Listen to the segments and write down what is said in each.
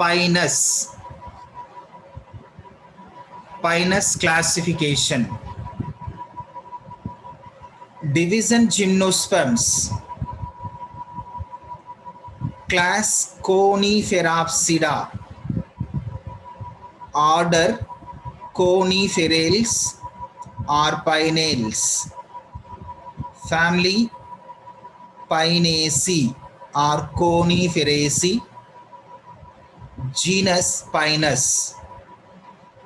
Pinus. Pinus classification. Division Gymnosperms. Class Coniferapsida. Order Coniferales or Pinales. Family Pinaceae or Coniferaceae. Genus Pinus.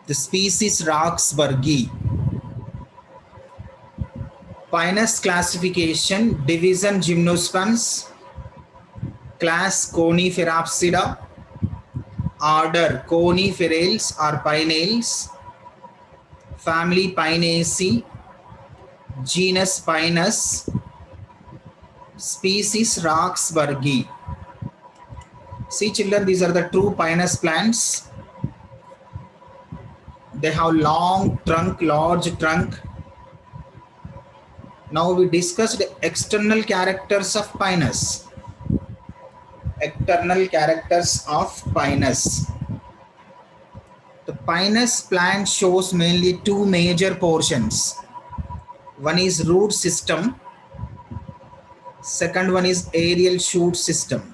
The species Roxburghi. Pinus classification, division Gymnosperms, class Coniferapsida, order Coniferales or Pinales, family Pinaceae, genus Pinus, species Roxburghi. See children, these are the true Pinus plants. They have long trunk, large trunk. Now we discussed external characters of Pinus. External characters of Pinus. The Pinus plant shows mainly two major portions. One is root system. Second one is aerial shoot system.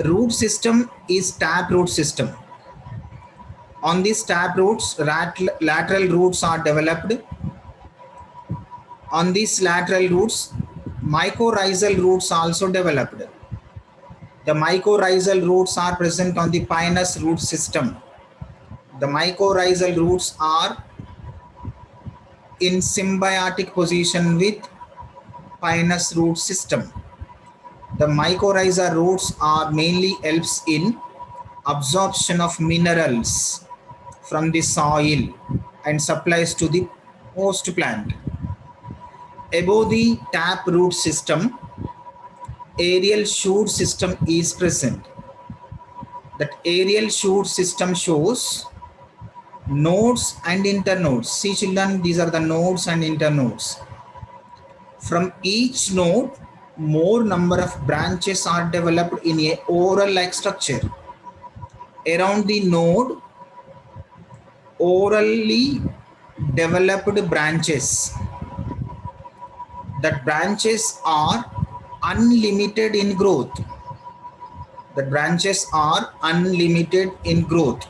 Root system is taproot system. On these taproots, lateral roots are developed. On these lateral roots, mycorrhizal roots also developed. The mycorrhizal roots are present on the Pinus root system. The mycorrhizal roots are in symbiotic position with Pinus root system. The mycorrhizal roots are mainly helps in absorption of minerals from the soil and supplies to the host plant. Above the tap root system, aerial shoot system is present. That aerial shoot system shows nodes and internodes. See children, these are the nodes and internodes. From each node, more number of branches are developed in a oral-like structure. Around the node, orally developed branches. That branches are unlimited in growth. The branches are unlimited in growth.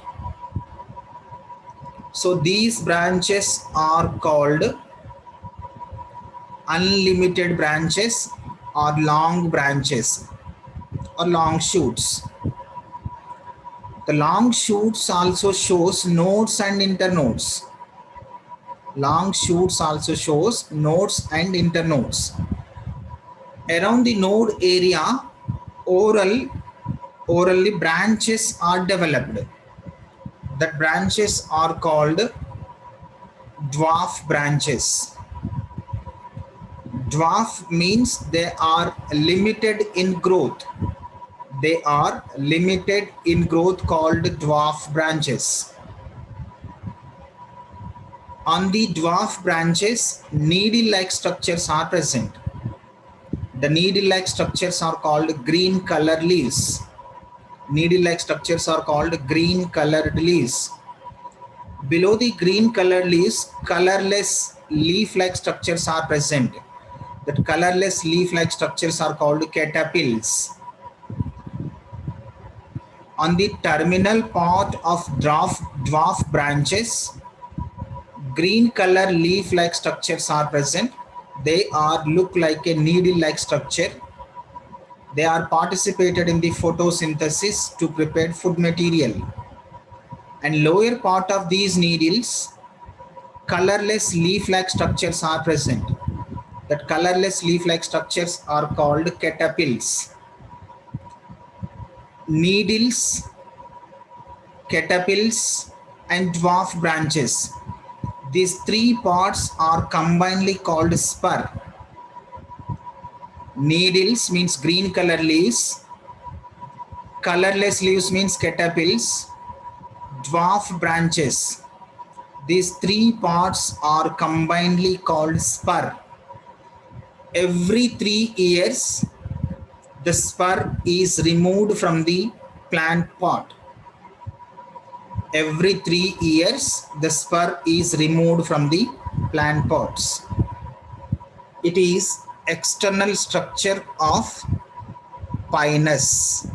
So these branches are called unlimited branches or long branches or long shoots. The long shoots also shows nodes and internodes. Long shoots also shows nodes and internodes. Around the node area, orally branches are developed. The branches are called dwarf branches. Dwarf means they are limited in growth. They are limited in growth called dwarf branches. On the dwarf branches, needle-like structures are present. The needle-like structures are called green color leaves. Needle-like structures are called green colored leaves. Below the green colored leaves, colorless leaf-like structures are present. That colorless leaf-like structures are called catapils. On the terminal part of dwarf branches, green color leaf-like structures are present. They look like a needle-like structure. They are participated in the photosynthesis to prepare food material. And lower part of these needles, colorless leaf-like structures are present. That colorless leaf-like structures are called catapils. Needles, catapils, and dwarf branches. These three parts are combinedly called spur. Needles means green color leaves. Colorless leaves means catapils. Dwarf branches. These three parts are combinedly called spur. Every 3 years, the spur is removed from the plant pot. Every 3 years, the spur is removed from the plant pots. It is external structure of pinus.